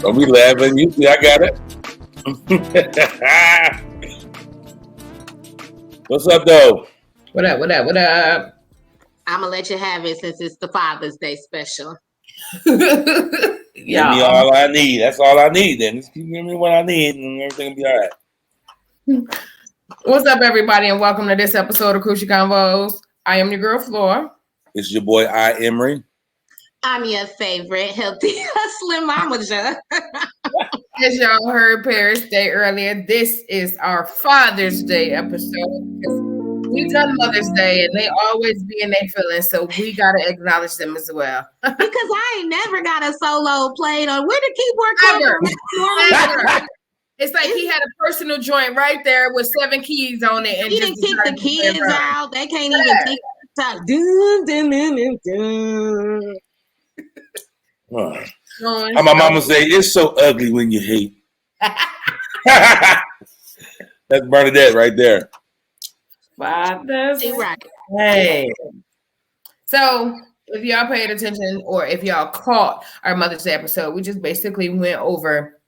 Don't be laughing. You see, I got it. What's up, though? What up? What up? What up? I'm gonna let you have it since it's the Father's Day special. Give me all I need. That's all I need. Then just give me what I need, and everything will be all right. What's up, everybody, and welcome to this episode of Crucial Convos. I am your girl, F.L.O.R. It's your boy, Emery. I'm your favorite healthy hustling mama, As y'all heard Paris say earlier, this is our Father's Day episode. We've done Mother's Day, and they always be in their feelings, so we gotta acknowledge them as well. Because I ain't never got a solo played on where the keyboard come from. It's like he had a personal joint right there with 7 keys on it, and he didn't kick the kids out. They can't even take talk. How my mama say, it's so ugly when you hate. That's Bernadette right there. Father's right. Hey. So if y'all paid attention or if y'all caught our Mother's Day episode, we just basically went over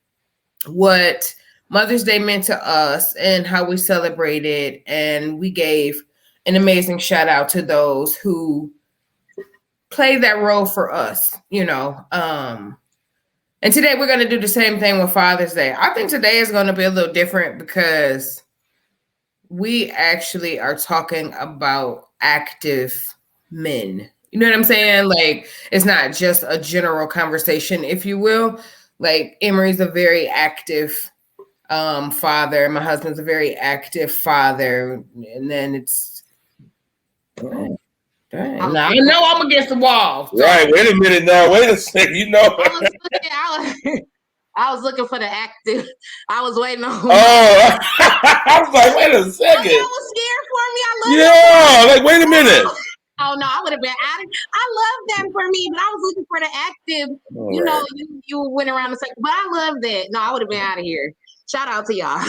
what Mother's Day meant to us and how we celebrated, and we gave an amazing shout out to those who played that role for us, you know. And today we're going to do the same thing with Father's Day. I think today is going to be a little different because we actually are talking about active men. You know what I'm saying? Like, it's not just a general conversation, if you will. Like, Emery's a very active father. My husband's a very active father. And then it's... Dang. Now, I know I'm against the wall. So. Right, wait a minute now. Wait a second. You know. I was looking for the active. I was waiting on. Oh, I was like, wait a second. Y'all was scared for me. I love like, wait a minute. Oh no, I would have been out of. I love that for me, but I was looking for the active. All you know, you went around the circle, but I love that. No, I would have been out of here. Shout out to y'all.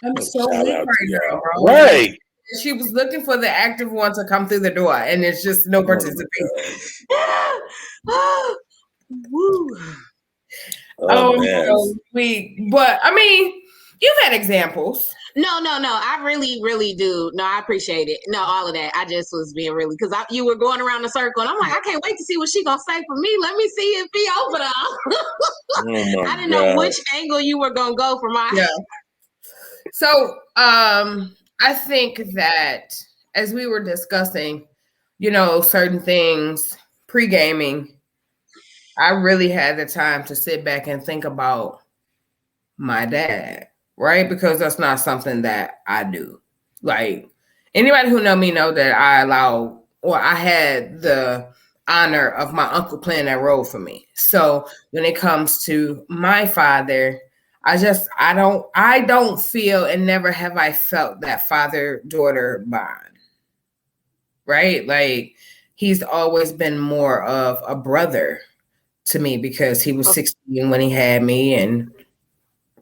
I'm so weak right now, bro. Right. She was looking for the active one to come through the door, and it's just no participation. Woo. So but I mean, you've had examples. No. I really do. No, I appreciate it. No, all of that. I just was being really because you were going around the circle, and I'm like, I can't wait to see what she gonna say for me. Let me see if he over there. I didn't know which angle you were gonna go for my. Yeah. So, I think that as we were discussing, you know, certain things pre-gaming, I really had the time to sit back and think about my dad, right? Because that's not something that I do. Like, anybody who know me know that I had the honor of my uncle playing that role for me. So when it comes to my father, I don't feel, and never have I felt, that father-daughter bond, right? Like, he's always been more of a brother to me because he was 16 when he had me, and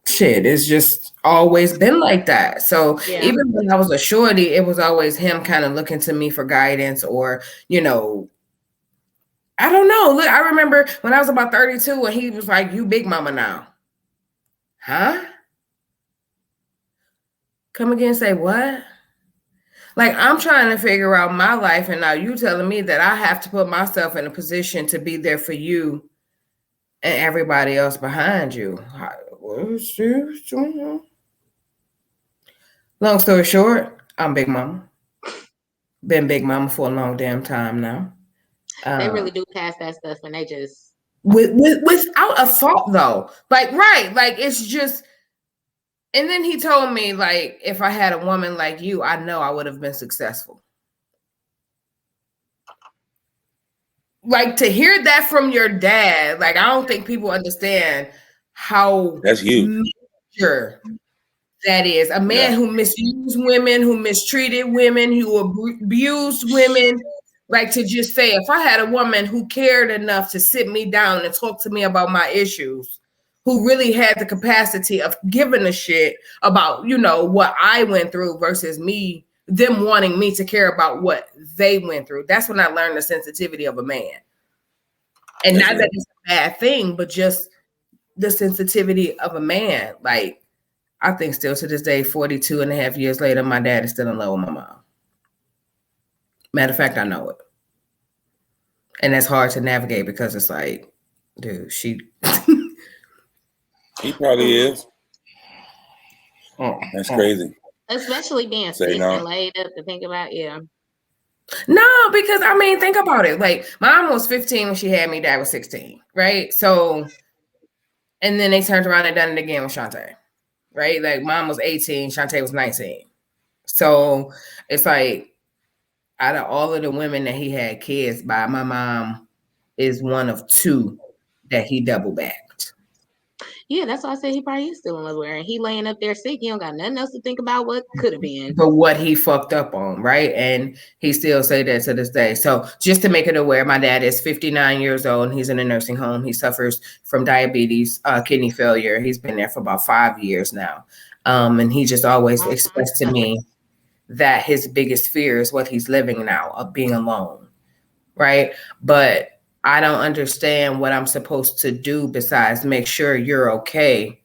shit, it's just always been like that. So even when I was a shorty, it was always him kind of looking to me for guidance, or, you know, I don't know. Look, I remember when I was about 32 and he was like, "You big mama now." Huh? Come again, say what? Like, I'm trying to figure out my life, and now you telling me that I have to put myself in a position to be there for you and everybody else behind you. Long story short, I'm Big Mama. Been Big Mama for a long damn time now. They really do pass that stuff, and they just without a fault though. Like, right, like, it's just. And then he told me, like, if I had a woman like you, I know I would have been successful. Like, to hear that from your dad, like, I don't think people understand how that's you. Major that is. A man who misused women, who mistreated women, who abused women. Like, to just say, if I had a woman who cared enough to sit me down and talk to me about my issues, who really had the capacity of giving a shit about, you know, what I went through versus them wanting me to care about what they went through. That's when I learned the sensitivity of a man. And not that it's a bad thing, but just the sensitivity of a man. Like, I think still to this day, 42 and a half years later, my dad is still in love with my mom. Matter of fact, I know it. And that's hard to navigate because it's like, dude, she... He probably is. That's crazy. Especially being sick and laid up to think about, No, because I mean, think about it. Like, mom was 15 when she had me, dad was 16, right? So, and then they turned around and done it again with Shantae, right? Like, mom was 18, Shantae was 19. So it's like, out of all of the women that he had kids by, my mom is one of two that he double backed. Yeah, that's why I said he probably is still in love with her. And he laying up there sick. He don't got nothing else to think about what could have been. But what he fucked up on, right? And he still say that to this day. So just to make it aware, my dad is 59 years old and he's in a nursing home. He suffers from diabetes, kidney failure. He's been there for about 5 years now. And he just always expressed to me that his biggest fear is what he's living now, of being alone, right? But I don't understand what I'm supposed to do besides make sure you're okay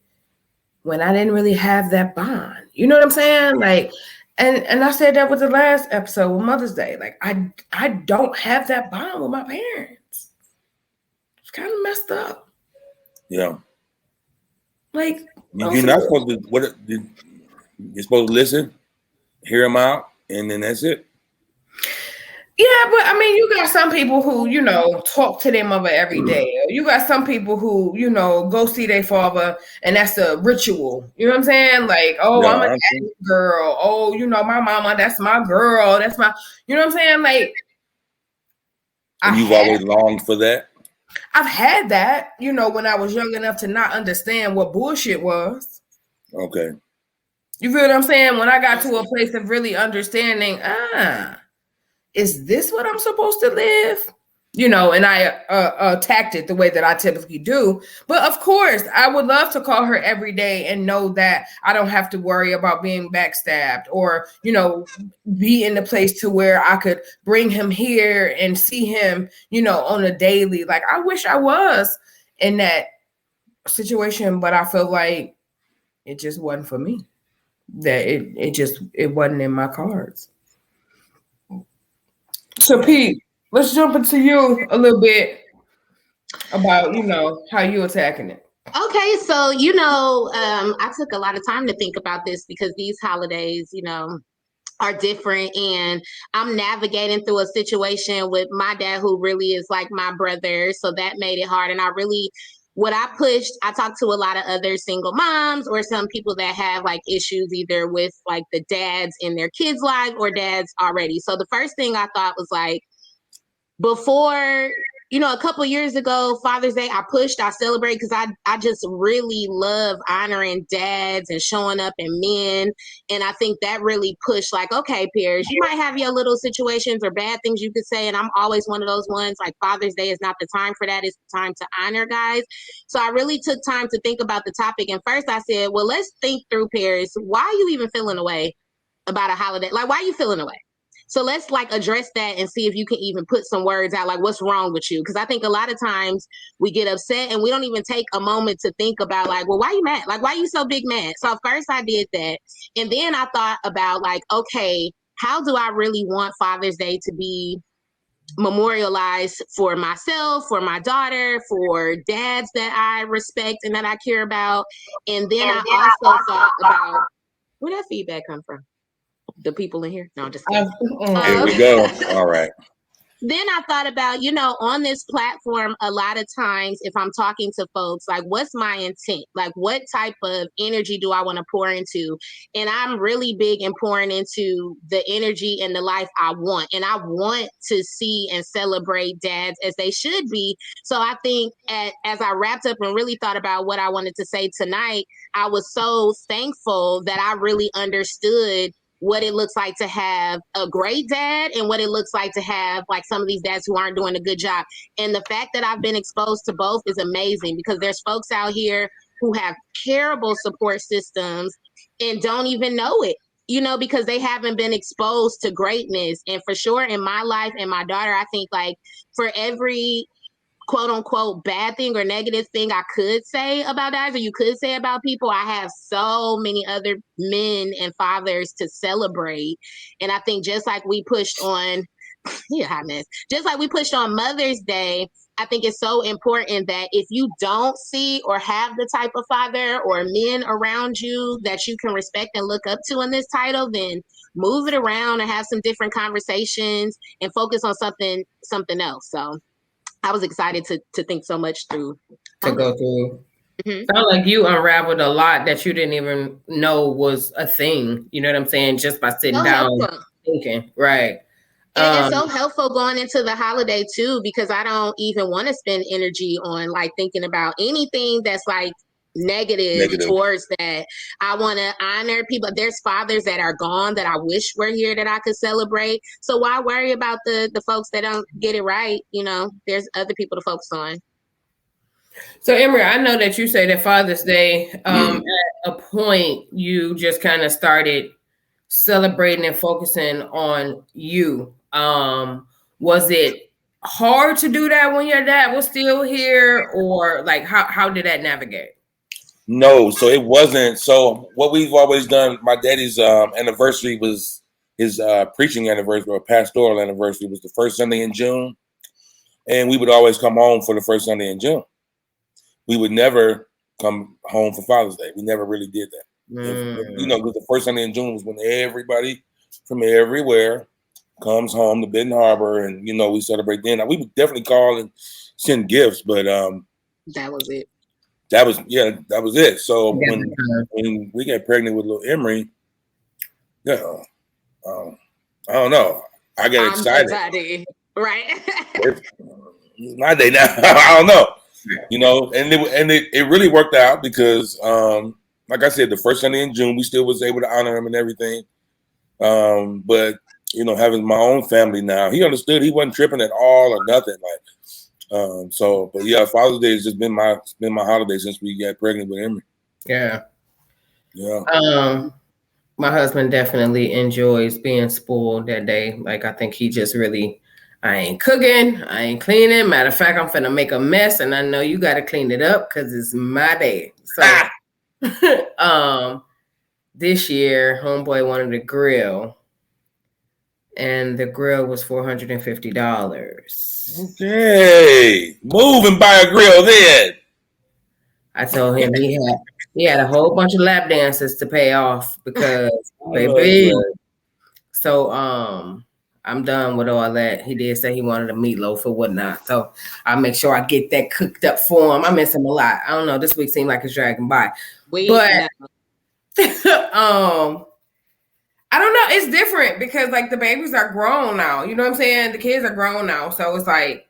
when I didn't really have that bond. You know what I'm saying? Like, and I said that with the last episode with Mother's Day. Like, I don't have that bond with my parents. It's kind of messed up. Yeah. Like, you're not supposed to. You're supposed to listen, hear them out, and then that's it. Yeah, but I mean, you got some people who, talk to their mother every day. You got some people who, go see their father, and that's a ritual. You know what I'm saying? Like, oh, I'm a daddy's girl. Oh, my mama, that's my girl. That's my, you know what I'm saying? Like, you've always longed for that? I've had that, when I was young enough to not understand what bullshit was. Okay. You feel what I'm saying? When I got to a place of really understanding, is this what I'm supposed to live? And I attacked it the way that I typically do. But of course, I would love to call her every day and know that I don't have to worry about being backstabbed or, be in the place to where I could bring him here and see him, on a daily. Like, I wish I was in that situation, but I feel like it just wasn't for me. That it wasn't in my cards. So Pete, let's jump into you a little bit about, how you attacking it. Okay, so, I took a lot of time to think about this because these holidays, are different, and I'm navigating through a situation with my dad who really is like my brother. So that made it hard. And I talked to a lot of other single moms or some people that have like issues either with like the dads in their kids' lives or dads already. So the first thing I thought was like, before, a couple years ago, Father's Day, I celebrate because I just really love honoring dads and showing up and men. And I think that really pushed like, okay, Piers, you might have your little situations or bad things you could say. And I'm always one of those ones, like Father's Day is not the time for that. It's the time to honor guys. So I really took time to think about the topic. And first I said, well, let's think through, Piers, why are you even feeling away about a holiday? Like, why are you feeling away? So let's like address that and see if you can even put some words out, like what's wrong with you? Because I think a lot of times we get upset and we don't even take a moment to think about like, well, why are you mad? Like, why are you so big mad? So first I did that. And then I thought about like, okay, how do I really want Father's Day to be memorialized for myself, for my daughter, for dads that I respect and that I care about? And then I also thought about, where did that feedback come from? The people in here? No, I'm just kidding. Here we go. All right. Then I thought about, on this platform, a lot of times if I'm talking to folks, like, what's my intent? Like, what type of energy do I want to pour into? And I'm really big in pouring into the energy and the life I want. And I want to see and celebrate dads as they should be. So I think as I wrapped up and really thought about what I wanted to say tonight, I was so thankful that I really understood what it looks like to have a great dad and what it looks like to have like some of these dads who aren't doing a good job. And the fact that I've been exposed to both is amazing because there's folks out here who have terrible support systems and don't even know it, because they haven't been exposed to greatness. And for sure in my life and my daughter, I think like for every quote unquote bad thing or negative thing I could say about dads, or you could say about people. I have so many other men and fathers to celebrate. And I think just like we pushed on, hot mess. Just like we pushed on Mother's Day, I think it's so important that if you don't see or have the type of father or men around you that you can respect and look up to in this title, then move it around and have some different conversations and focus on something else. So I was excited to think so much through. To go through. Sound like you unraveled a lot that you didn't even know was a thing. You know what I'm saying? Just by sitting down thinking. Right. And it's so helpful going into the holiday too, because I don't even want to spend energy on like thinking about anything that's like negative towards that. I want to honor people. There's fathers that are gone that I wish were here that I could celebrate. So why worry about the folks that don't get it right? You know, there's other people to focus on. So Emery, I know that you say that Father's Day, at a point you just kind of started celebrating and focusing on you. Was it hard to do that when your dad was still here, or like how did that navigate? No, so it wasn't. So what we've always done, my daddy's anniversary was his preaching anniversary or pastoral anniversary was the first Sunday in June. And we would always come home for the first Sunday in June. We would never come home for Father's Day. We never really did that. You know, because the first Sunday in June was when everybody from everywhere comes home to Benton Harbor, and you know we celebrate then. Now, we would definitely call and send gifts, but that was it. That was it. So when we got pregnant with little Emery, I don't know. I got excited. Right. It's my day now. I don't know. You know, and it really worked out because like I said, the first Sunday in June, we still was able to honor him and everything. But you know, having my own family now, he understood. He wasn't tripping at all or nothing. Like, but yeah, Father's Day has just been my holiday since we got pregnant with Emery. Yeah. Yeah. My husband definitely enjoys being spoiled that day. Like, I think he just really, I ain't cooking, I ain't cleaning. Matter of fact, I'm finna make a mess, and I know you got to clean it up because it's my day. So, this year, homeboy wanted a grill, and the grill was $450. Okay, move and buy a grill then. I told him he had a whole bunch of lap dances to pay off because baby. So I'm done with all that. He did say he wanted a meatloaf or whatnot. So I'll make sure I get that cooked up for him. I miss him a lot. I don't know. This week seemed like it's dragging by. I don't know. It's different because like the babies are grown now. You know what I'm saying? The kids are grown now. So it's like,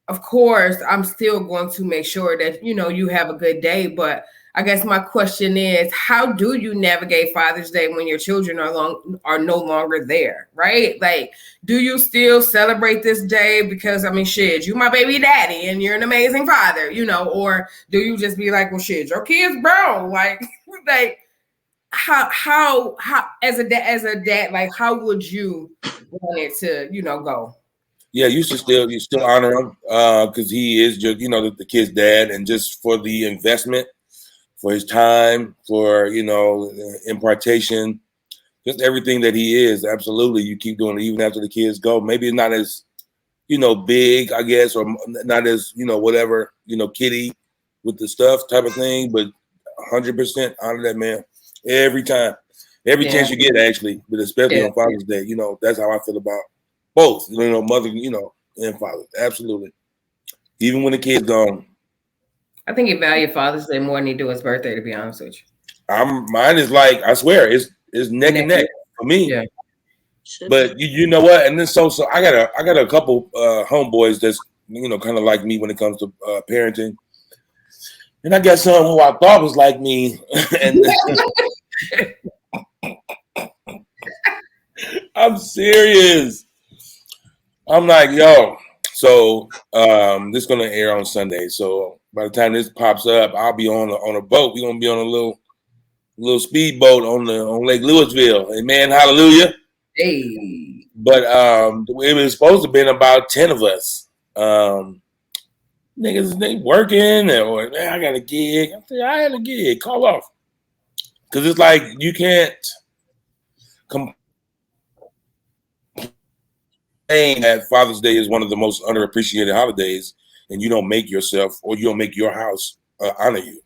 of course, I'm still going to make sure that, you know, you have a good day. But I guess my question is, how do you navigate Father's Day when your children are no longer there, right? Like, do you still celebrate this day because, I mean, shit, you my baby daddy and you're an amazing father, you know? Or do you just be like, well, shit, your kid's grown, like how as a dad, like how would you want it to, you know, go? Yeah, you still honor him because he is just, you know, the kid's dad, and just for the investment, for his time, for, you know, impartation, just everything that he is. Absolutely, you keep doing it even after the kids go. Maybe it's not as, you know, big, I guess, or not as, you know, whatever, you know, kiddie with the stuff type of thing, but 100% honor that man every time, every chance you get, actually, but especially on Father's Day. You know, that's how I feel about both, you know, mother, you know, and father. Absolutely. Even when the kid's gone. I think he valued Father's Day more than he do his birthday, to be honest with you. Mine is like, I swear, it's neck and neck for me. Yeah. But you know what? And then so I got a couple homeboys that's, you know, kind of like me when it comes to parenting. And I got some who I thought was like me. And I'm serious. I'm like, yo, so this is gonna air on Sunday. So by the time this pops up, I'll be on a boat. We're gonna be on a little speedboat on Lake Louisville. Amen, hallelujah. Hey. But it was supposed to have been about 10 of us. niggas they working or man, I got a gig. I said, I had a gig. Call off. Because it's like you can't complain that Father's Day is one of the most underappreciated holidays, and you don't make yourself or you don't make your house honor you.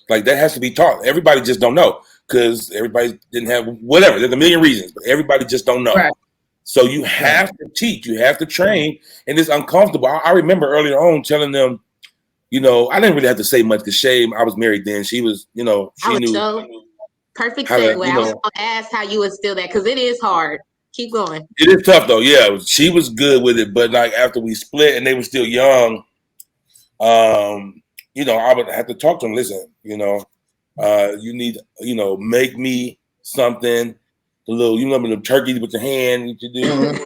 Like that has to be taught. Everybody just don't know because everybody didn't have whatever. There's a million reasons, but everybody just don't know. Right. So you have to teach, you have to train, and it's uncomfortable. I remember earlier on telling them, you know, I didn't really have to say much because Shay, I was married then. She was, you know, she knew. So perfect how to, segue. I was going to ask how you instill that because it is hard. Keep going. It is tough though. Yeah, she was good with it, but like after we split and they were still young, you know, I would have to talk to them. Listen, you know, you need, you know, make me something. A little, you know, the turkey with your hand. You can do.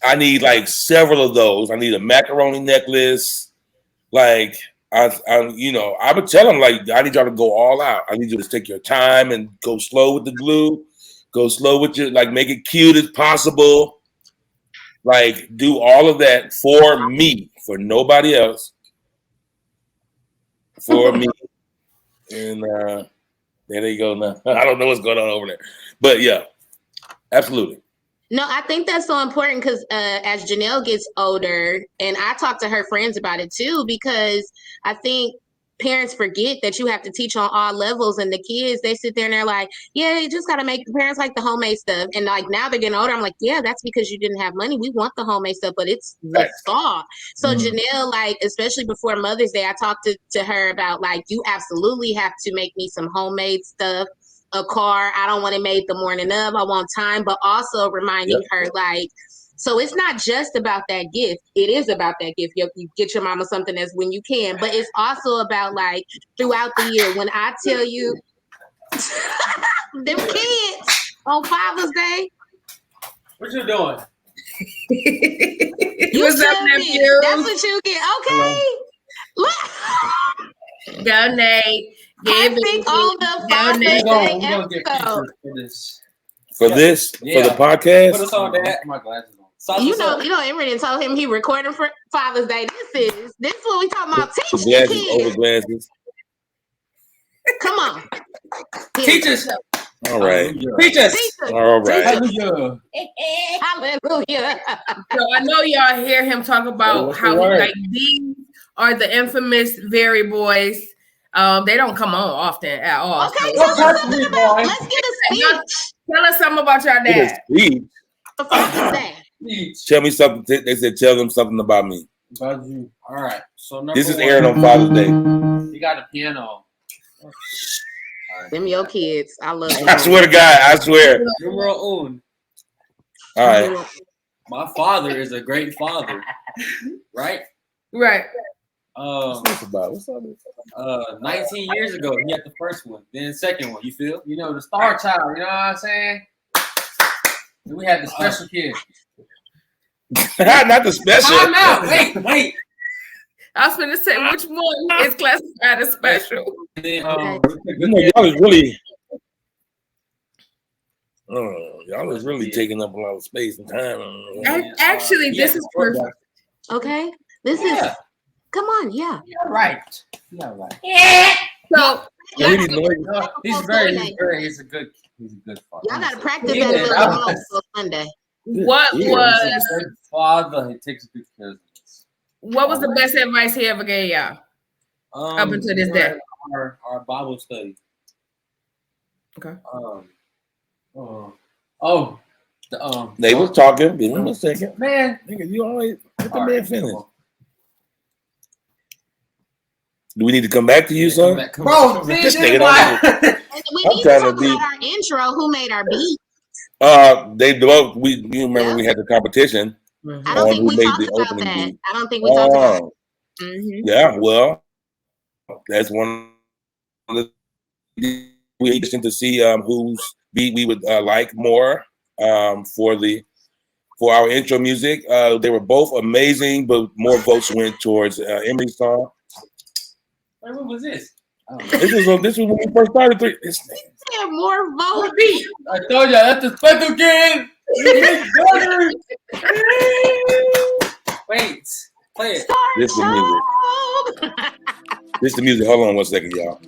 I need like several of those. I need a macaroni necklace. Like I you know, I would tell them like I need y'all to go all out. I need you to take your time and go slow with the glue. Go slow with your like make it cute as possible. Like do all of that for me, for nobody else. For me. And there you go now. I don't know what's going on over there. But yeah, absolutely. No, I think that's so important because as Janelle gets older, and I talk to her friends about it too, because I think parents forget that you have to teach on all levels, and the kids, they sit there and they're like, yeah, you just got to make the parents like the homemade stuff. And like now they're getting older. I'm like, yeah, that's because you didn't have money. We want the homemade stuff, but it's the thought. So Janelle, like, especially before Mother's Day, I talked to her about like, you absolutely have to make me some homemade stuff. A car. I don't want it made the morning of. I want time, but also reminding her like, so it's not just about that gift. It is about that gift. You get your mama something as when you can, but it's also about like throughout the year. When I tell you, them kids on Father's Day. What you doing? What's up, nephew? That's what you get. Okay. Look. Donate. Give it on the Father's Day episode. For this? Yeah. For the podcast? Put us on that. My glasses on. You know, Emery told him he recording for Father's Day. This is what we talking about. Teach the kids. Over glasses. Come on. Teachers. All right. Teachers. All right. Hallelujah. Hallelujah. So I know y'all hear him talk about how like these are the infamous Very Boys. They don't come on often at all. Okay, so let's get a speech. Tell us something about your dad. Tell me something. They said, tell them something about me. About you. All right. So this is airing on Father's Day. You got a piano. Them your kids. I love them. I swear to God. I swear. Numero uno. All right. My father is a great father. Right? Right. What's about? 19 years ago, he had the first one, then the second one. You feel? You know, the star child. You know what I'm saying? Then we had the special kid. Not the special. Time out. Wait. I was going to say, which one is classified as special? And then, you know, y'all is really. Y'all was really taking up a lot of space and time. Actually, this is perfect. Okay, this is. Come on, yeah. You're right. So he's a good father. Y'all gotta practice that a little more for Sunday. What was father? He takes good care of us. What was the best advice he ever gave y'all up until this day? Our Bible study. Okay. They was talking. Give me a second, man. Nigga, you always let the man finish. Do we need to come back to you, son? Bro, this nigga don't know. We need to talk about our intro. Who made our beat? They both. You remember we had the competition. I don't think we talked about that. Beat. I don't think we talked about it. Yeah, well, that's one of the we interesting to see whose beat we would like more for our intro music. They were both amazing, but more votes went towards Emery's song. Wait, what was this? This was when we first started. This more vote. I told you that's the special kid. Wait, Play it. This the music. This the music. Hold on 1 second, y'all.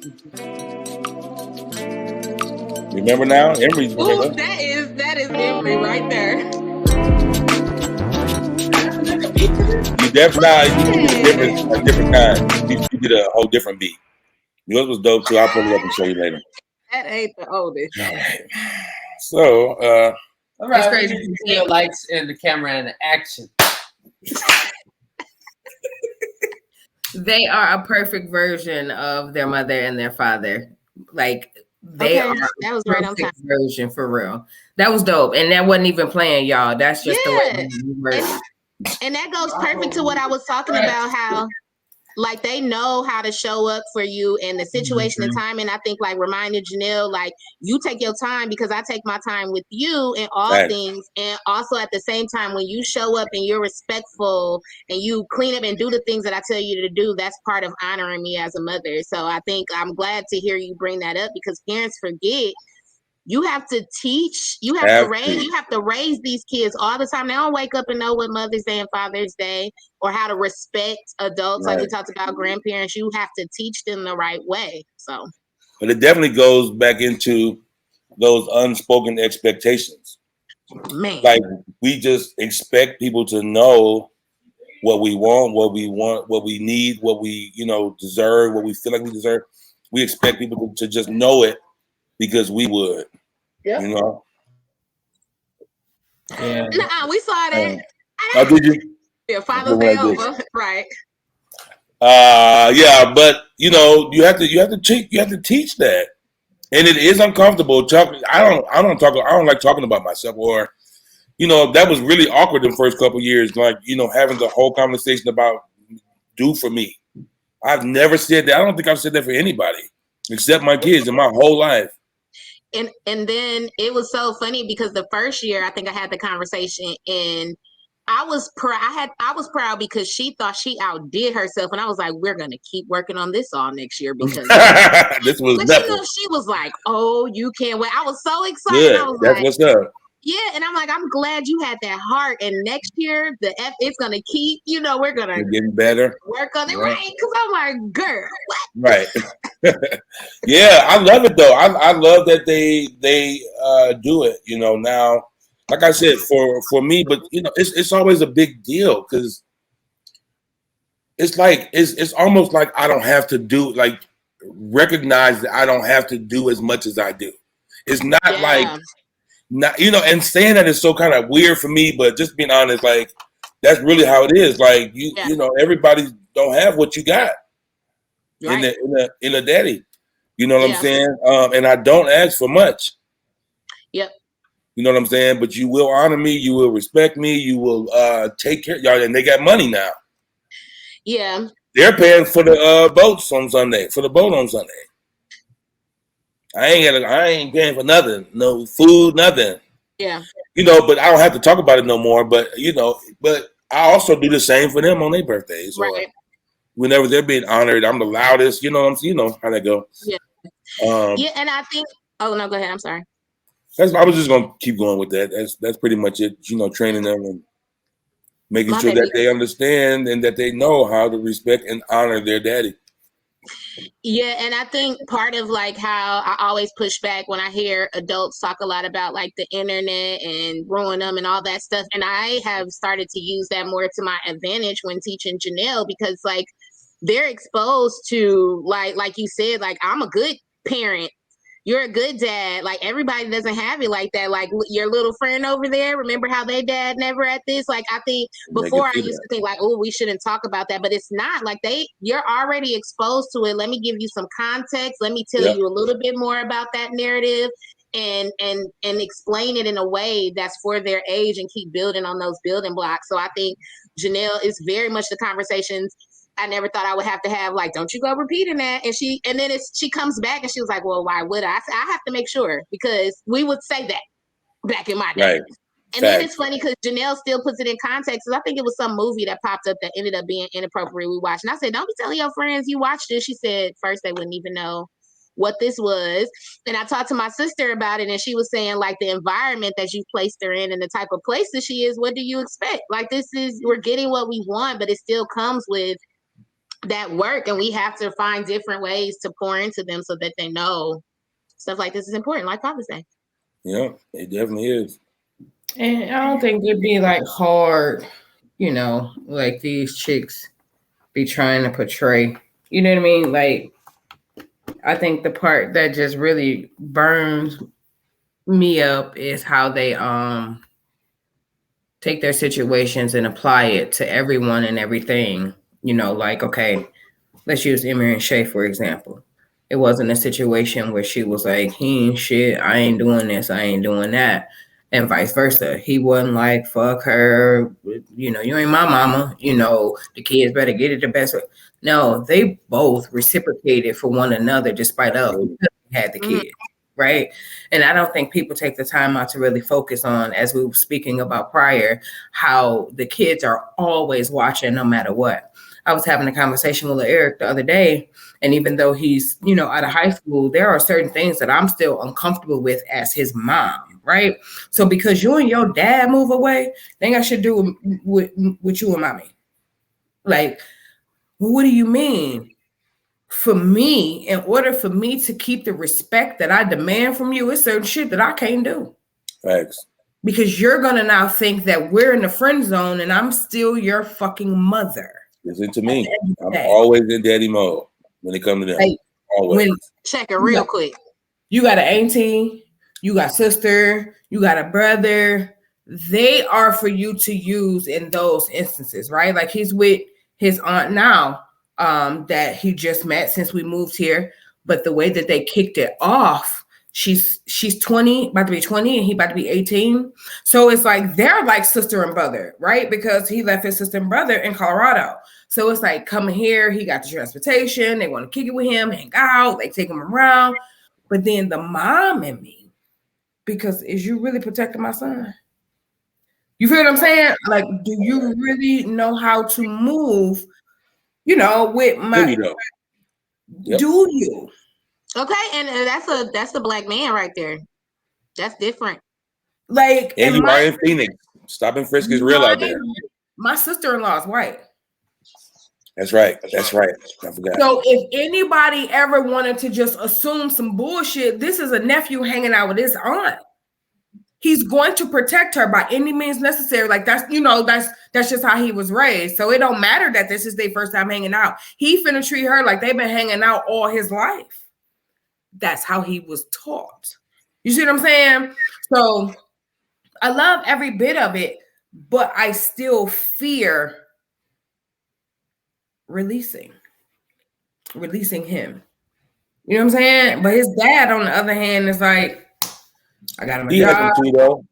Remember now? Emery's Ooh, that is Emery right there. You definitely did a different kind. You did a whole different beat. Yours was dope too. I'll pull it up and show you later. That ain't the oldest. All right. So, All right, crazy. we see the lights and the camera and the action. They are a perfect version of their mother and their father. Like they are that was right on time. Version for real. That was dope, and that wasn't even playing, y'all. That's just the way we were. And that goes perfect to what I was talking about. How like they know how to show up for you and the situation and time. And I think like reminded Janelle, like you take your time because I take my time with you in all things. And also at the same time, when you show up and you're respectful and you clean up and do the things that I tell you to do, that's part of honoring me as a mother. So I think I'm glad to hear you bring that up because parents forget. You have to teach, you have to raise these kids all the time. They don't wake up and know what Mother's Day and Father's Day or how to respect adults. Like we talked about grandparents, you have to teach them the right way. So, but it definitely goes back into those unspoken expectations. Man, like we just expect people to know what we want, what we need, what we deserve, what we feel like we deserve. We expect people to just know it because we would. Yeah. Yeah. We saw that. Oh, did you? Yeah, Father's Day over, right? Yeah, but you have to teach that, and it is uncomfortable. I don't like talking about myself, or that was really awkward the first couple of years. Like having the whole conversation about do for me. I've never said that. I don't think I've said that for anybody except my kids in my whole life. And then it was so funny because the first year I think I had the conversation and I was proud because she thought she outdid herself and I was like, we're gonna keep working on this all next year because this was but nothing. She was like, oh, you can't wait. I was so excited. Good. I was That's what's up. Yeah, and I'm like, I'm glad you had that heart. And next year, it's gonna keep. We're gonna getting better. Work on it, right? Because I'm like, girl, what? Right. Yeah, I love it though. I love that they do it. Now, like I said, for me, but it's always a big deal because it's like it's almost like I don't have to do recognize that I don't have to do as much as I do. It's not like. Not, and saying that is so kind of weird for me, but just being honest, like that's really how it is. Like everybody don't have what you got in a daddy. You know what I'm saying? And I don't ask for much. Yep. You know what I'm saying? But you will honor me. You will respect me. You will take care of y'all. And they got money now. Yeah. They're paying for the boats on Sunday, for the boat on Sunday. I ain't paying for nothing. No food, nothing. Yeah. But I don't have to talk about it no more. But but I also do the same for them on their birthdays. Right. Whenever they're being honored, I'm the loudest. You know how that go. Yeah. And I think. Oh no, go ahead. I'm sorry. I was just gonna keep going with that. That's pretty much it. Training them and making sure that they understand and that they know how to respect and honor their daddy. Yeah, and I think part of like how I always push back when I hear adults talk a lot about like the internet and ruin them and all that stuff. And I have started to use that more to my advantage when teaching Janelle because like they're exposed to like you said, like I'm a good parent. You're a good dad. Like everybody doesn't have it like that. Like your little friend over there, remember how they dad never at this? Like I think before I used to think like, oh, we shouldn't talk about that, but it's not like you're already exposed to it. Let me give you some context. Let me tell you a little bit more about that narrative and explain it in a way that's for their age and keep building on those building blocks. So I think Janelle is very much the conversations I never thought I would have to have, like, don't you go repeating that. And then she comes back and she was like, well, why would I? I said, I have to make sure because we would say that back in my day. Right. And then it's funny because Janelle still puts it in context. I think it was some movie that popped up that ended up being inappropriate we watched. And I said, don't be telling your friends you watched it. She said, first they wouldn't even know what this was. And I talked to my sister about it, and she was saying, like, the environment that you placed her in and the type of place that she is, what do you expect? Like, we're getting what we want, but it still comes with that work, and we have to find different ways to pour into them so that they know stuff like this is important, like Father's Day. Yeah, it definitely is. And I don't think it'd be like hard, like these chicks be trying to portray. You know what I mean? Like, I think the part that just really burns me up is how they take their situations and apply it to everyone and everything. Like, okay, let's use Emir and Shay, for example. It wasn't a situation where she was like, he ain't shit, I ain't doing this, I ain't doing that. And vice versa. He wasn't like, fuck her, you ain't my mama, the kids better get it the best way. No, they both reciprocated for one another despite of because they had the kids, right? And I don't think people take the time out to really focus on, as we were speaking about prior, how the kids are always watching no matter what. I was having a conversation with Eric the other day, and even though he's, out of high school, there are certain things that I'm still uncomfortable with as his mom, right? So because you and your dad move away, they ain't got shit to do with you and mommy. Like, what do you mean? For me, in order for me to keep the respect that I demand from you, it's certain shit that I can't do. Facts. Because you're going to now think that we're in the friend zone and I'm still your fucking mother. Listen to me. I'm always in daddy mode when it comes to them. Like, always. Check it real quick. You got an auntie, you got sister, you got a brother. They are for you to use in those instances, right? Like, he's with his aunt now, that he just met since we moved here. But the way that they kicked it off, she's 20, about to be 20, and he about to be 18. So it's like they're like sister and brother, right? Because he left his sister and brother in Colorado. So it's like coming here, he got the transportation, they want to kick it with him, hang out, they take him around. But then the mom and me, because is you really protecting my son? You feel what I'm saying? Like, do you really know how to move, with my, Yep. do you? Okay, and that's a black man right there. That's different. Like, and you are in Phoenix. Stop and frisk is real out there. My sister-in-law is white. That's right. That's right. I forgot. So if anybody ever wanted to just assume some bullshit, this is a nephew hanging out with his aunt. He's going to protect her by any means necessary. Like, that's just how he was raised. So it don't matter that this is their first time hanging out. He finna treat her like they've been hanging out all his life. That's how he was taught. You see what I'm saying? So I love every bit of it, but I still fear releasing him. You know what I'm saying? But his dad, on the other hand, is like, I got him a job. Has them too, though.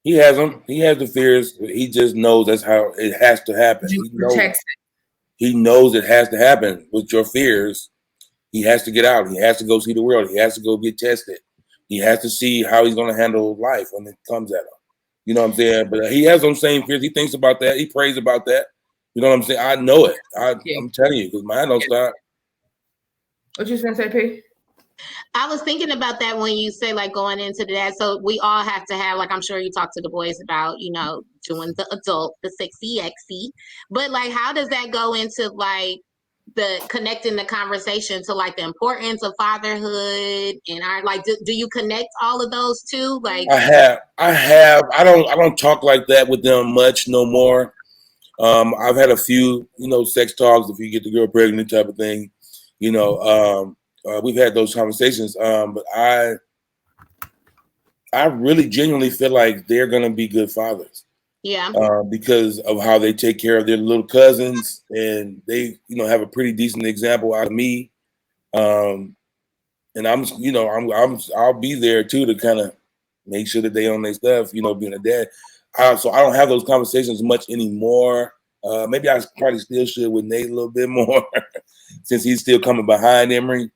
He has them. He has the fears. He just knows that's how it has to happen. He knows it has to happen with your fears. He has to get out. He has to go see the world. He has to go get tested. He has to see how he's going to handle life when it comes at him. You know what I'm saying? But he has those same fears. He thinks about that. He prays about that. You know what I'm saying? I know it. I'm telling you, because mine don't stop. What you gonna say, P? I was thinking about that when you say, like, going into that. So we all have to have, like, I'm sure you talk to the boys about, doing the adult, the sexy, but like, how does that go into like the connecting the conversation to like the importance of fatherhood and do you connect all of those two? Like, I don't talk like that with them much no more. I've had a few, sex talks, if you get the girl pregnant type of thing, we've had those conversations. But I really genuinely feel like they're going to be good fathers. Yeah. Because of how they take care of their little cousins, and they, have a pretty decent example out of me. And I'll be there too to kind of make sure that they own their stuff, being a dad. So I don't have those conversations much anymore. Maybe I probably still should with Nate a little bit more since he's still coming behind Emery.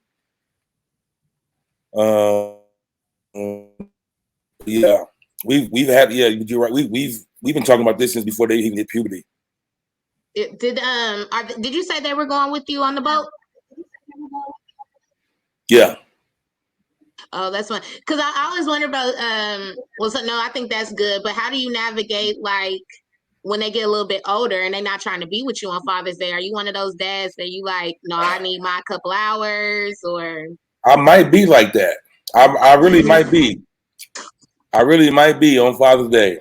Yeah, we've had, you're right. We've been talking about this since before they even hit puberty. Did you say they were going with you on the boat? Yeah. Oh, that's fun. Because I always wonder about well, so no, I think that's good. But how do you navigate like when they get a little bit older and they're not trying to be with you on Father's Day? Are you one of those dads that you like, no, I need my couple hours, or I might be like that. I really might be. I really might be on Father's Day.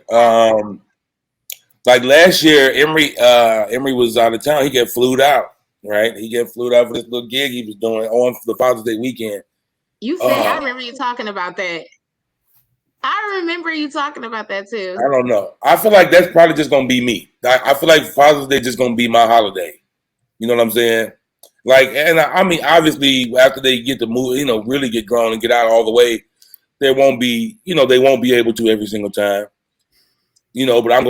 Like last year, Emery was out of town. He got flued out, right? He got flued out for this little gig he was doing on the Father's Day weekend. You said I remember you talking about that. I remember you talking about that too. I don't know. I feel like that's probably just gonna be me. I feel like Father's Day just gonna be my holiday. You know what I'm saying? Like, and I mean, obviously, after they get to move, you know, really get grown and get out all the way, there won't be, you know, they won't be able to every single time. You know, but I'm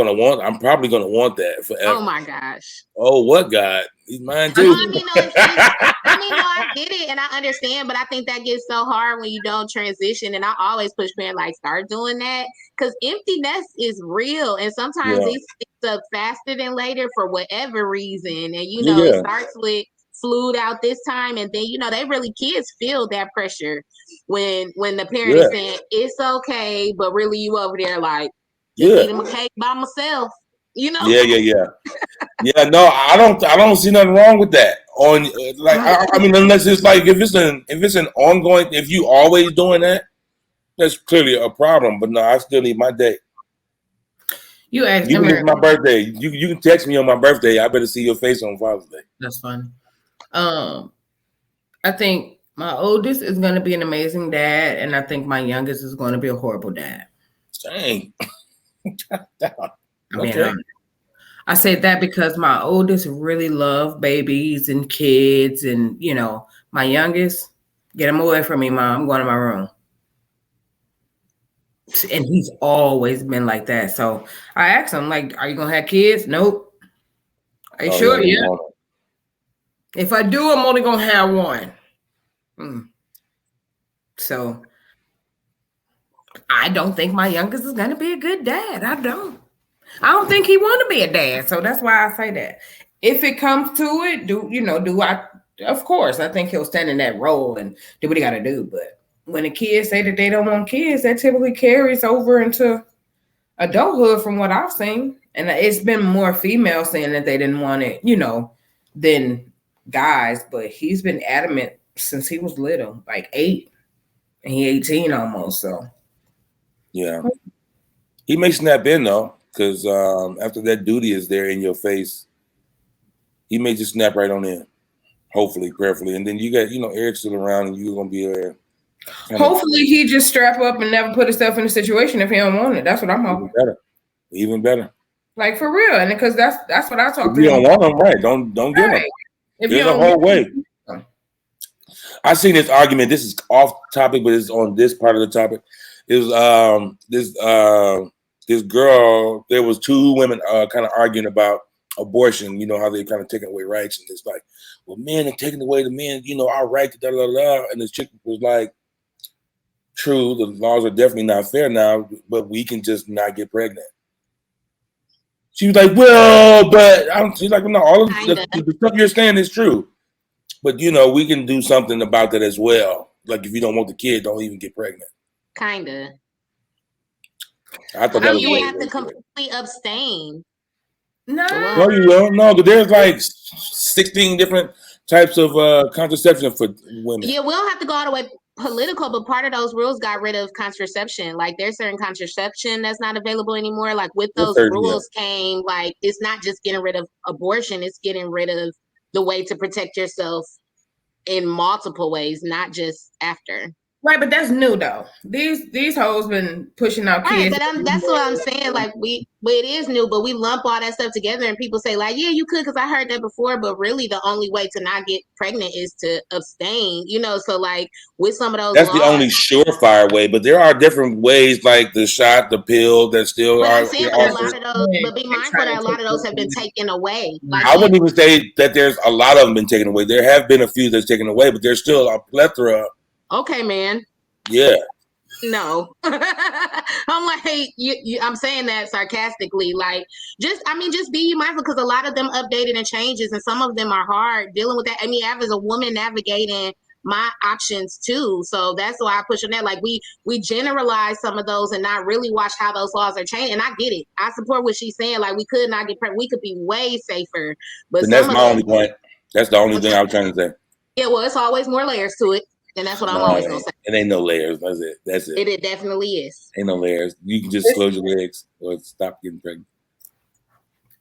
probably gonna want that forever. Oh my gosh. Oh, what God? He's mine too. No, I mean, no, I get it and I understand, but I think that gets so hard when you don't transition. And I always push parents like start doing that because empty nest is real, and sometimes it sticks up faster than later for whatever reason. And you know, it starts with flued out this time, and then you know they really kids feel that pressure when the parent is saying it's okay, but really you over there like just eat them a cake by myself. You know? Yeah. No, I don't see nothing wrong with that. On like, I mean, unless it's like if it's an ongoing, if you always doing that, that's clearly a problem. But no, I still need my day. You asked even if it's my birthday. You can text me on my birthday. I better see your face on Father's Day. That's fun. I think my oldest is going to be an amazing dad, and I think my youngest is going to be a horrible dad. Dang. I mean, I say that because my oldest really love babies and kids, and you know, my youngest, get him away from me, Mom. I'm going to my room. And he's always been like that. So I asked him, like, are you gonna have kids? Nope. Are you sure? Yeah. If I do, I'm only gonna have one. So I don't think my youngest is gonna be a good dad. I don't think he want to be a dad. So that's why I say that. If it comes to it, do I? Of course, I think he'll stand in that role and do what he got to do. But when the kids say that they don't want kids, that typically carries over into adulthood from what I've seen. And it's been more females saying that they didn't want it, you know, than guys. But he's been adamant since he was little, like 8, and he 18 almost. So yeah, he may snap in though, because after that duty is there in your face, he may just snap right on in. Hopefully, prayerfully, and then you got, you know, Eric still around, and you're gonna be there. Hopefully, he just strap up and never put himself in a situation if he don't want it. That's what I'm hoping. Even better. Like for real, and because that's what I talk to. You don't want them, right? Don't get them. There's a whole way. I seen this argument. This is off topic, but it's on this part of the topic. It was this girl. There was 2 women kind of arguing about abortion. You know how they kind of taking away rights, and it's like, well, men are taking away the men, you know, our right to da da da. And this chick was like, true, the laws are definitely not fair now, but we can just not get pregnant. She was like, well, but she's like, no, all of the stuff you're saying is true, but you know, we can do something about that as well. Like if you don't want the kid, don't even get pregnant. Kinda. I thought that you have to completely abstain. No, you don't. No, but there's like 16 different types of contraception for women. Yeah, we don't have to go all the way political, but part of those rules got rid of contraception. Like there's certain contraception that's not available anymore. Like with those rules came, like it's not just getting rid of abortion, it's getting rid of the way to protect yourself in multiple ways, not just after. Right, but that's new though. These hoes been pushing out kids. Right, but that's what I'm saying. Like but it is new, but we lump all that stuff together, and people say like, yeah, you could, because I heard that before. But really, the only way to not get pregnant is to abstain. You know, so like with some of those, that's the only surefire way. But there are different ways, like the shot, the pill, that still but are. I'm saying, but a lot of those, but be mindful that a lot of those have been taken away. Like I wouldn't even say that there's a lot of them been taken away. There have been a few that's taken away, but there's still a plethora. Okay, man. Yeah. No. I'm like, I'm saying that sarcastically. Like, just be mindful, because a lot of them updated and changes, and some of them are hard dealing with that. I mean, as a woman navigating my options too. So that's why I push on that. Like we generalize some of those and not really watch how those laws are changed. And I get it. I support what she's saying. Like we could not get pregnant. We could be way safer. But And some that's of my those, only point. That's the only thing I was trying to say. yeah, well, it's always more layers to it. And that's what I'm No, always gonna say. it ain't no layers. That's it. That's it. It definitely is. Ain't no layers. You can just close your legs or stop getting pregnant.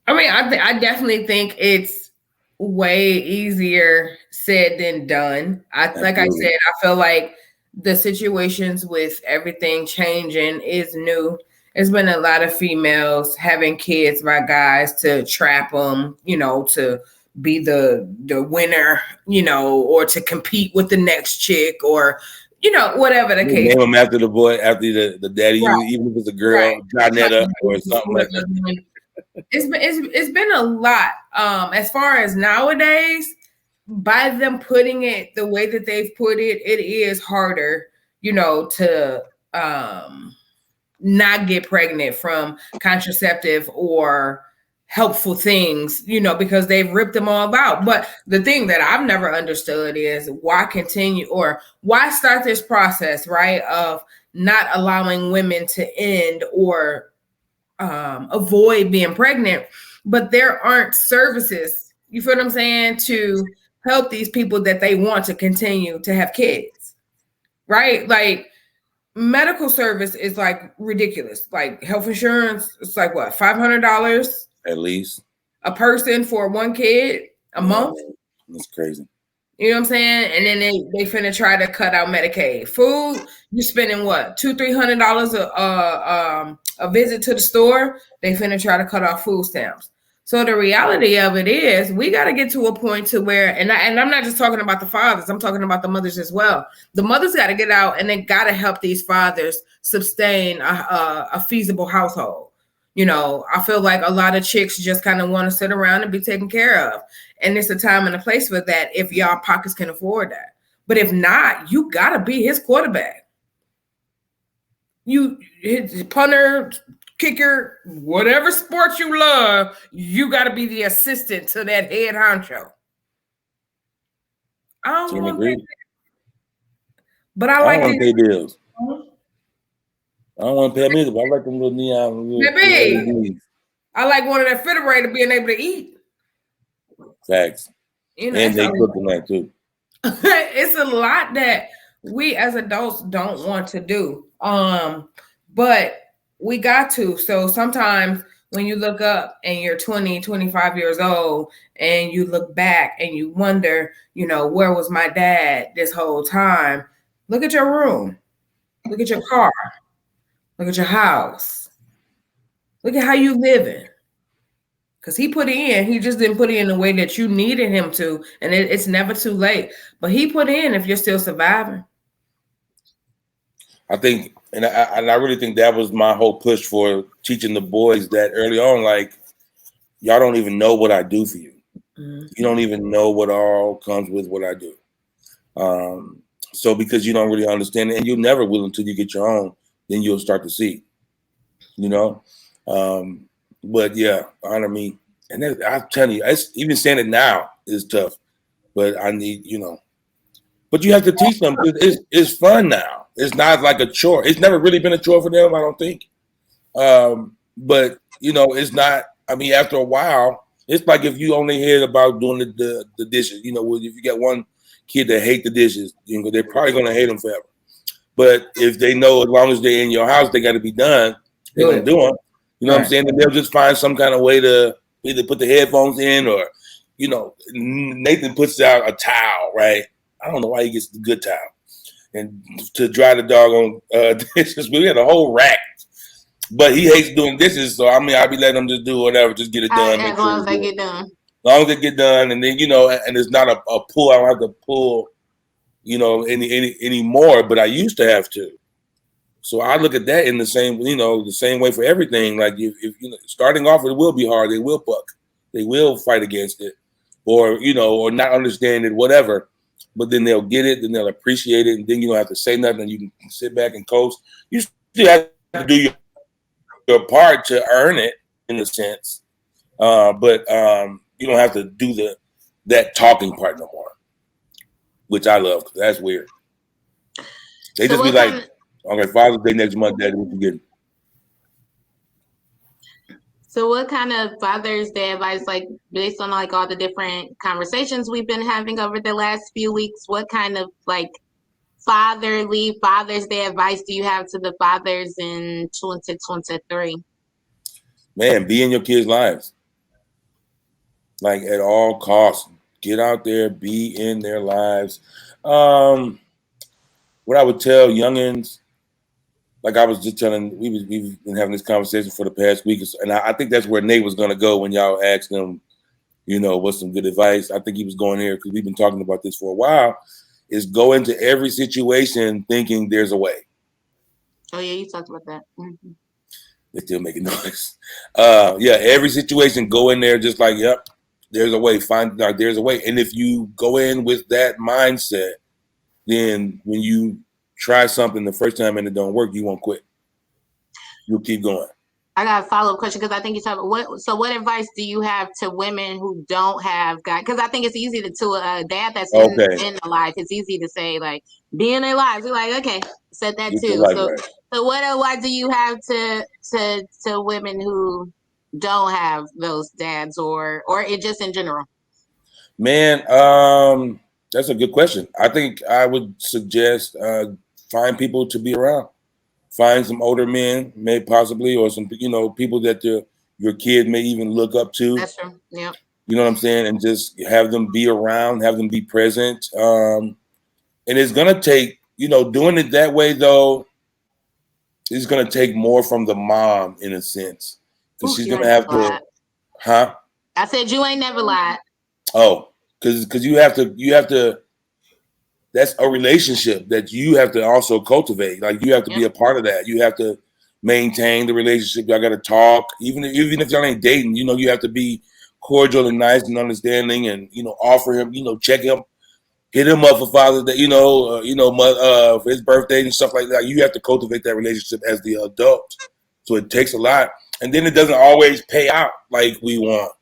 I mean, I definitely think it's way easier said than done. Like I said, I feel like the situations with everything changing is new. There's been a lot of females having kids by guys to trap them, to be the winner, or to compete with the next chick, or whatever the case. Name them after the boy, after the daddy, Right. even if it's a girl, Jonetta or something like that. It's been a lot. As far as nowadays, by them putting it the way that they've put it, it is harder, to not get pregnant from contraceptive or helpful things, because they've ripped them all out. But the thing that I've never understood is why continue or why start this process, right, of not allowing women to end or avoid being pregnant, but there aren't services, you feel what I'm saying, to help these people that they want to continue to have kids, right? Like medical service is like ridiculous. Like health insurance, it's like what, $500 at least a person for one kid a month. That's crazy. You know what I'm saying? And then they finna try to cut out Medicaid. Food, you're spending what, $200-300 a visit to the store. They finna try to cut off food stamps. So the reality of it is, we got to get to a point to where, and I'm not just talking about the fathers, I'm talking about the mothers as well. The mothers got to get out and they got to help these fathers sustain a feasible household. I feel like a lot of chicks just kind of want to sit around and be taken care of. And it's a time and a place for that if y'all pockets can afford that. But if not, you got to be his quarterback. You hit punter, kicker, whatever sport you love, you got to be the assistant to that head honcho. I don't want to, but I like to pay bills. I don't want to pay bills, but I like them little neon. Maybe. I like one of that refrigerator being able to eat. Facts. And they cook them that too. It's a lot that we as adults don't want to do. But we got to. So sometimes when you look up and you're 20, 25 years old and you look back and you wonder, where was my dad this whole time? Look at your room. Look at your car. Look at your house. Look at how you living. Because he just didn't put in the way that you needed him to. And it's never too late. But he put in if you're still surviving. I think, and I really think that was my whole push for teaching the boys that early on, like, y'all don't even know what I do for you. Mm-hmm. You don't even know what all comes with what I do. So because you don't really understand it, and you'll never will until you get your own, then you'll start to see, but yeah, honor me. And I'm telling you, even saying it now is tough, but I need, but you have to teach them. It's fun now. It's not like a chore. It's never really been a chore for them, I don't think. But it's not, after a while, it's like if you only hear about doing the dishes, if you got one kid that hate the dishes, they're probably going to hate them forever. But if they know as long as they're in your house, they got to be done, they're going to do them. What I'm saying? And they'll just find some kind of way to either put the headphones in or, Nathan puts out a towel, right? I don't know why he gets the good towel. And to dry the doggone dishes. We had a whole rack. But he hates doing dishes, so I'll be letting him just do whatever, just get it done. As long as they get done. As long as they get done, and then, and it's not a pull. I don't have to pull, any more, but I used to have to. So I look at that in the same way for everything. Like if starting off, it will be hard. They will buck. They will fight against it, or or not understand it, whatever. But then they'll get it, then they'll appreciate it, and then you don't have to say nothing, and you can sit back and coast. You still have to do your part to earn it, in a sense, but you don't have to do that talking part no more. which I love because that's weird. They So just be what like, kind of okay, Father's Day next month, Daddy, what you getting? so what kind of Father's Day advice, like based on like all the different conversations we've been having over the last few weeks, what kind of like Father's Day advice do you have to the fathers in 2023? Man, be in your kids' lives. Like at all costs. Get out there, be in their lives. What I would tell youngins, like I was just telling, we've been having this conversation for the past week, and I think that's where Nate was going to go when y'all asked him, what's some good advice. I think he was going here because we've been talking about this for a while. Is go into every situation thinking there's a way. Oh yeah, you talked about that. Mm-hmm. They're still making noise. Every situation, go in there just like, yep, there's a way. Find like there's a way. And if you go in with that mindset, then when you try something the first time and it don't work, you won't quit. You'll keep going. I got a follow-up question because I think you talk about what advice do you have to women who don't have God? Because I think it's easy to a dad that's in the life. It's easy to say like be in their lives. We're like, okay, said that Get too. life right. So what advice do you have to women who don't have those dads or it just in general? Man, that's a good question. I think I would suggest find people to be around. Find some older men, maybe possibly, or some people that your kid may even look up to. That's true. Yeah. You know what I'm saying? And just have them be around, have them be present. And it's gonna take, doing it that way though, it's gonna take more from the mom in a sense. Because she's gonna have to I said you ain't never lied. Oh, because you have to that's a relationship that you have to also cultivate. Like you have to be a part of that. You have to maintain the relationship. Y'all got to talk, even if y'all ain't dating. You have to be cordial and nice and understanding, and offer him, check him, hit him up for Father's Day, for his birthday and stuff like that. You have to cultivate that relationship as the adult. So it takes a lot, and then it doesn't always pay out like we want.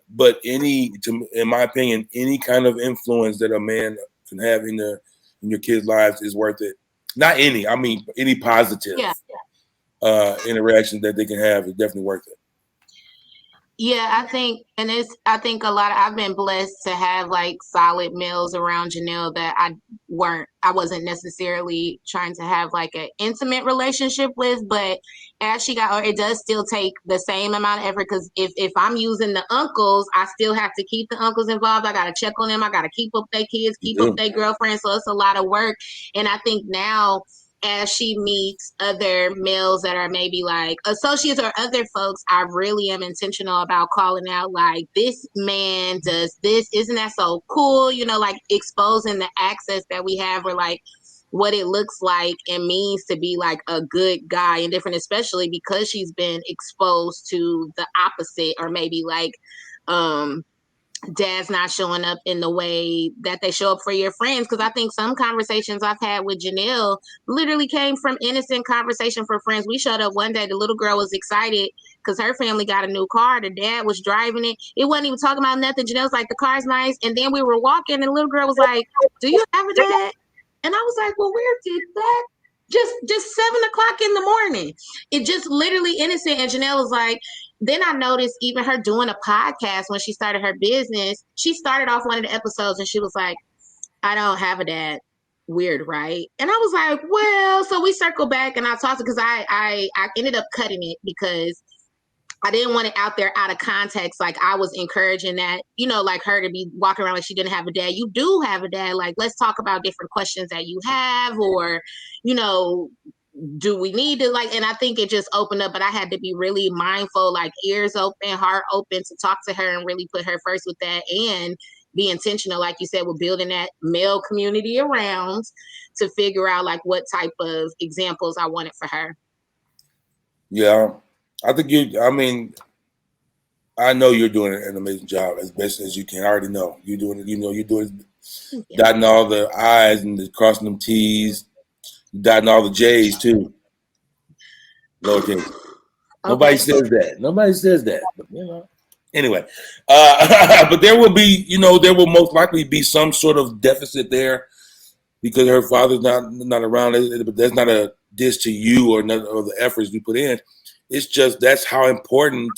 But in my opinion, any kind of influence that a man can have in your kids' lives is worth it. Not any, I mean any positive interaction that they can have is definitely worth it. Yeah, I think a lot of I've been blessed to have like solid males around Janelle that I wasn't necessarily trying to have like an intimate relationship with, but as she got older, it does still take the same amount of effort because if I'm using the uncles, I still have to keep the uncles involved. I gotta check on them, I gotta keep up their kids, keep up their girlfriends. So it's a lot of work. And I think now as she meets other males that are maybe like associates or other folks, I really am intentional about calling out like this man does this. Isn't that so cool? Like exposing the access that we have or like what it looks like and means to be like a good guy and different, especially because she's been exposed to the opposite or maybe like dad's not showing up in the way that they show up for your friends. Because I think some conversations I've had with Janelle literally came from innocent conversation for friends. We showed up one day, the little girl was excited because her family got a new car. The dad was driving it. It wasn't even talking about nothing. Janelle's like, the car's nice. And then we were walking and the little girl was like, do you have a dad? And I was like, well, where did that? Just 7:00 in the morning. It just literally innocent. And Janelle was like, then I noticed even her doing a podcast when she started her business. She started off one of the episodes and she was like, I don't have a dad. Weird, right? And I was like, well, so we circled back and I talked because I ended up cutting it because I didn't want it out there out of context. Like I was encouraging that, like her to be walking around like she didn't have a dad. You do have a dad. Like, let's talk about different questions that you have or, do we need to and I think it just opened up, but I had to be really mindful, like ears open, heart open to talk to her and really put her first with that and be intentional, like you said, with building that male community around to figure out like what type of examples I wanted for her. Yeah. I know you're doing an amazing job as best as you can. I already know you're doing it. You're doing dotting all the I's and crossing them T's, dotting all the J's too. Lowercase. Okay. Nobody says that, but Anyway, but there will be, there will most likely be some sort of deficit there because her father's not around. But that's not a diss to you or none of the efforts we put in. It's just that's how important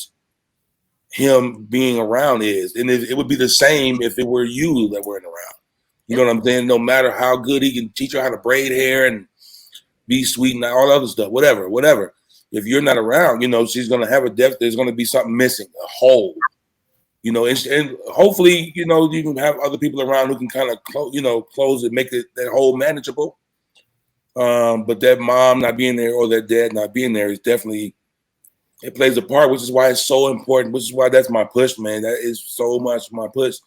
him being around is, and it would be the same if it were you that weren't around. You know what I'm saying? No matter how good he can teach her how to braid hair and be sweet and all other stuff, whatever. If you're not around, she's gonna have a deficit. There's gonna be something missing, a hole. And hopefully, you can have other people around who can kind of close it, make that hole manageable. But that mom not being there or that dad not being there is definitely, it plays a part, which is why it's so important, which is why that's my push, man. That is so much my push.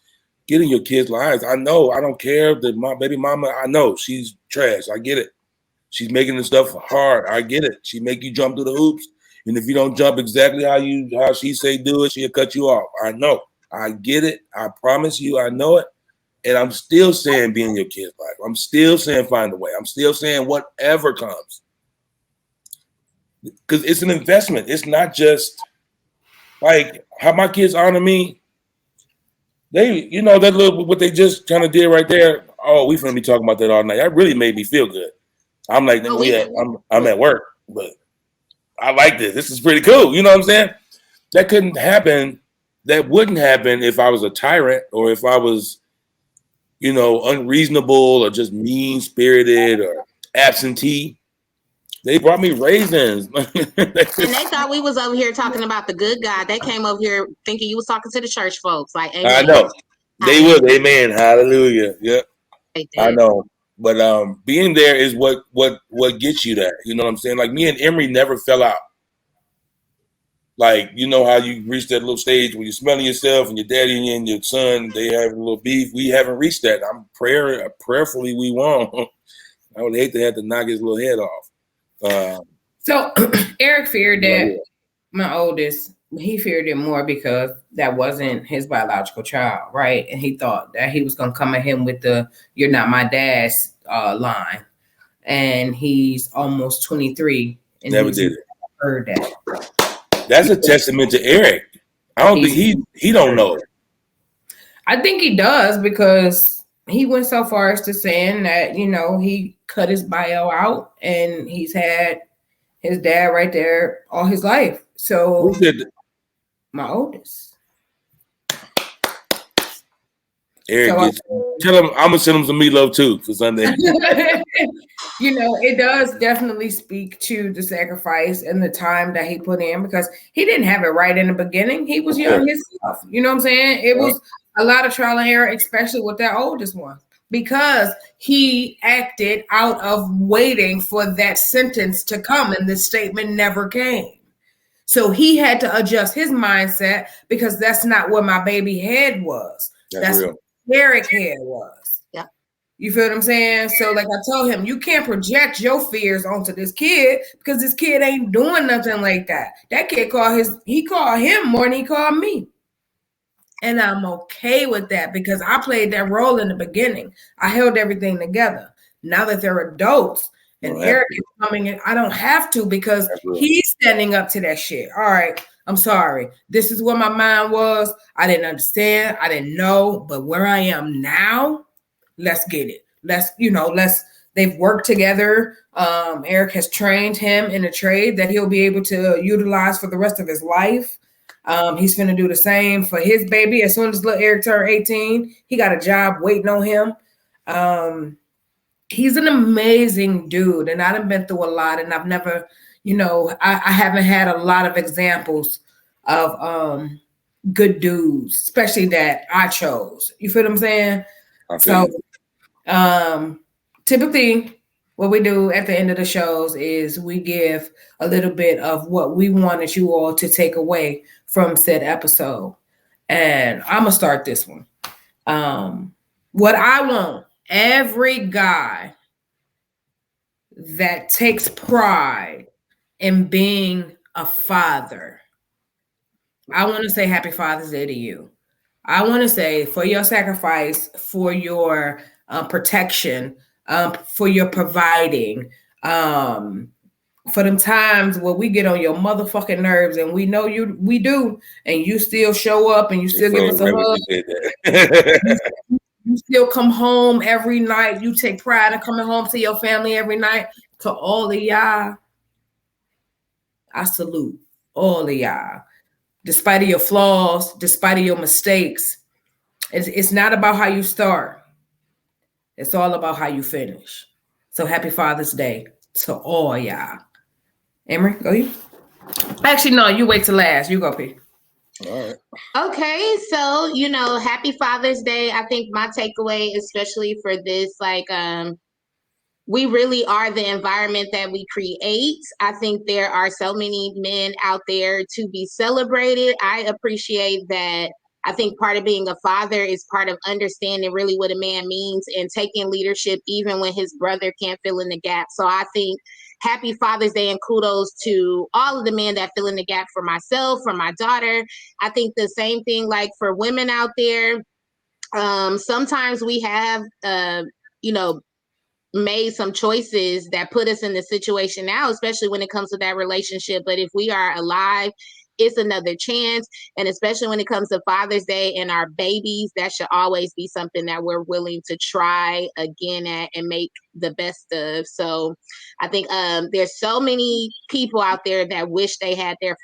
Get in your kids' lives. I know, I don't care. My baby mama, I know she's trash. I get it. She's making the stuff hard. I get it. She make you jump through the hoops. And if you don't jump exactly how she say do it, she'll cut you off. I know. I get it. I promise you, I know it. And I'm still saying be in your kid's life. I'm still saying find a way. I'm still saying whatever comes. Because it's an investment. It's not just like how my kids honor me. They, that little what they just kind of did right there. Oh, we finna be talking about that all night. That really made me feel good. I'm like, I'm at work, but I like this. This is pretty cool. You know what I'm saying? That couldn't happen. That wouldn't happen if I was a tyrant or if I was, unreasonable or just mean-spirited or absentee. They brought me raisins. And they thought we was over here talking about the good guy. They came over here thinking you was talking to the church folks. Like, amen. I know. They would. Amen. Hallelujah. Yep. I know. But being there is what gets you there. You know what I'm saying? Like me and Emery never fell out. Like, you know how you reach that little stage where you're smelling yourself and your daddy and your son, they have a little beef. We haven't reached that. Prayerfully we won't. I would hate to have to knock his little head off. So Eric feared that my oldest, he feared it more because that wasn't his biological child, right? And he thought that he was going to come at him with the "you're not my dad's" line. And he's almost 23. And never did it. Heard that. That's a testament to Eric. I don't think he don't know it. I think he does because he went so far as to saying that, he cut his bio out and he's had his dad right there all his life. So who did it? My oldest. Eric, tell him I'm gonna send him some meatloaf too for Sunday. It does definitely speak to the sacrifice and the time that he put in because he didn't have it right in the beginning. He was young himself. You know what I'm saying? It was a lot of trial and error, especially with that oldest one, because he acted out of waiting for that sentence to come and this statement never came. So he had to adjust his mindset because that's not what my baby head was. That's what Eric head was. Yeah. You feel what I'm saying? So like I told him, you can't project your fears onto this kid because this kid ain't doing nothing like that. That kid called him more than he called me. And I'm okay with that because I played that role in the beginning. I held everything together. Now that they're adults and Eric is coming in, I don't have to because he's standing up to that shit. All right, I'm sorry. This is where my mind was. I didn't understand. I didn't know. But where I am now, let's get it. They've worked together. Eric has trained him in a trade that he'll be able to utilize for the rest of his life. He's finna do the same for his baby. As soon as little Eric turned 18, he got a job waiting on him. He's an amazing dude, and I've been through a lot, and I've never, I haven't had a lot of examples of good dudes, especially that I chose. You feel what I'm saying? So typically what we do at the end of the shows is we give a little bit of what we wanted you all to take away from said episode. And I'm going to start this one. What I want every guy that takes pride in being a father, I want to say Happy Father's Day to you. I want to say for your sacrifice, for your protection, for your providing, for them times where we get on your motherfucking nerves, and we know we do, and you still show up and you still give us a hug. You still come home every night. You take pride in coming home to your family every night. To all of y'all, I salute all of y'all. Despite of your flaws, despite of your mistakes, it's not about how you start. It's all about how you finish. So happy Father's Day to all y'all. Emery, go you. Actually, no, you wait till last. You go, P. All right. Okay, so happy Father's Day. I think my takeaway, especially for this, we really are the environment that we create. I think there are so many men out there to be celebrated. I appreciate that. I think part of being a father is part of understanding really what a man means and taking leadership even when his brother can't fill in the gap. So I think happy Father's Day and kudos to all of the men that fill in the gap for myself, for my daughter. I think the same thing like for women out there. Sometimes we have, made some choices that put us in the situation now, especially when it comes to that relationship. But if we are alive, it's another chance. And especially when it comes to Father's Day and our babies, that should always be something that we're willing to try again at and make the best of. So I think there's so many people out there that wish they had their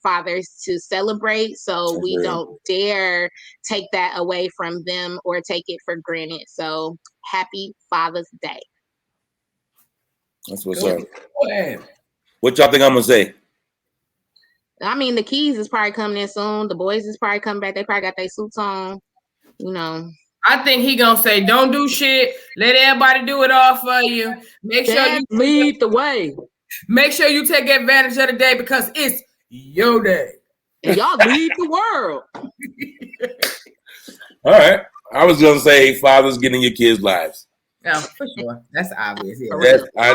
fathers to celebrate. So we don't dare take that away from them or take it for granted. So happy Father's Day. That's what's up. What y'all think I'm gonna say? I mean, the Keys is probably coming in soon. The boys is probably coming back. They probably got their suits on. I think he gonna say, "Don't do shit. Let everybody do it all for you. Make sure you lead the way. Make sure you take advantage of the day because it's your day. And y'all lead the world." All right. I was gonna say, fathers, get in your kids' lives. Yeah, for sure. That's obvious. Yeah. I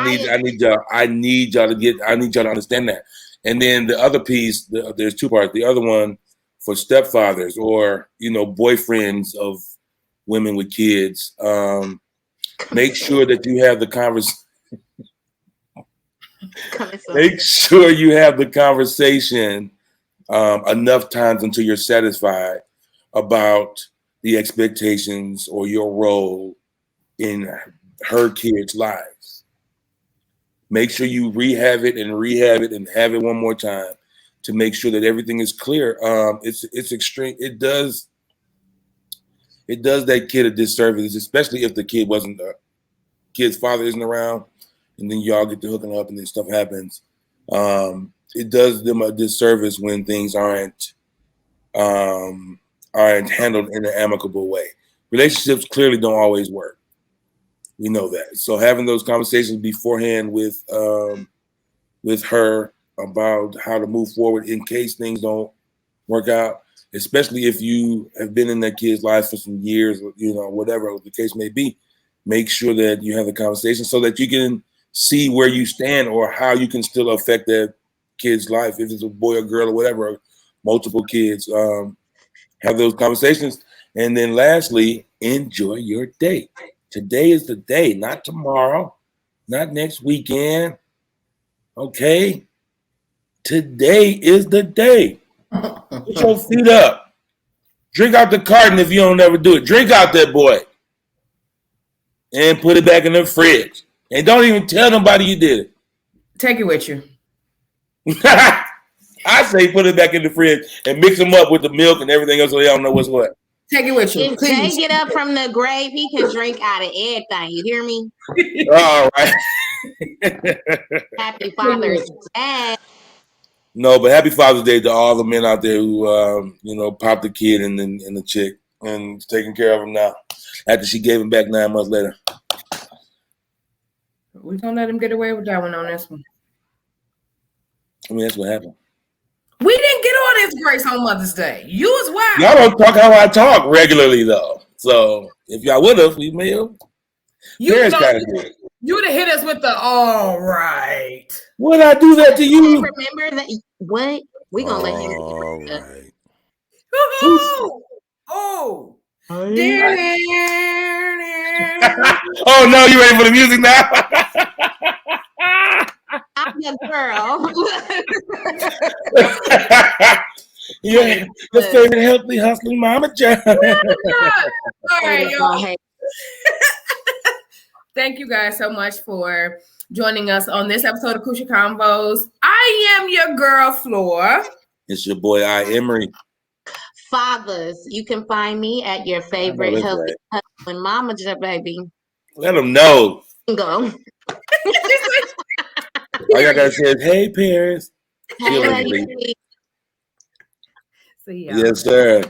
need y'all to understand that. And then the other piece, there's two parts. The other one for stepfathers or boyfriends of women with kids. Make sure that you have the conversation. Make sure you have the conversation enough times until you're satisfied about the expectations or your role in her kids' lives. Make sure you rehab it and have it one more time to make sure that everything is clear. It's extreme. It does that kid a disservice, especially if the kid's father isn't around, and then y'all get to hooking up and then stuff happens. It does them a disservice when things aren't handled in an amicable way. Relationships clearly don't always work. We know that. So having those conversations beforehand with her about how to move forward in case things don't work out, especially if you have been in that kid's life for some years, whatever the case may be, make sure that you have the conversation so that you can see where you stand or how you can still affect that kid's life. If it's a boy or girl or whatever, multiple kids, have those conversations. And then lastly, enjoy your day. Today is the day, not tomorrow, not next weekend. Okay? Today is the day. Put your feet up. Drink out the carton if you don't ever do it. Drink out that boy. And put it back in the fridge. And don't even tell nobody you did it. Take it with you. I say put it back in the fridge and mix them up with the milk and everything else so they don't know what's what. Take it with you. If they get up from the grave, he can drink out of everything. You hear me? All right. Happy Father's Day. No, but happy Father's Day to all the men out there who, popped the kid and the chick and taking care of him now after she gave him back 9 months later. We're going to let him get away with that one on this one. I mean, that's what happened. We didn't get all this grace on Mother's Day. You as well. Y'all don't talk how I talk regularly, though. So if y'all would have, we may have. You'd have hit us with the all right. Would I do that to you? Remember that? What? We gonna let him. All right. Oh. Oh no, you ready for the music now? I'm your girl. Yeah, your favorite healthy hustling mama John. All right, y'all. Thank you guys so much for joining us on this episode of Crucial Combos. I am your girl, F.L.O.R. It's your boy I Emery. Fathers, you can find me at your favorite healthy hustling mama baby. Let them know. Go. All y'all gotta say is, hey, Paris. Hey, See y'all. Yes, sir.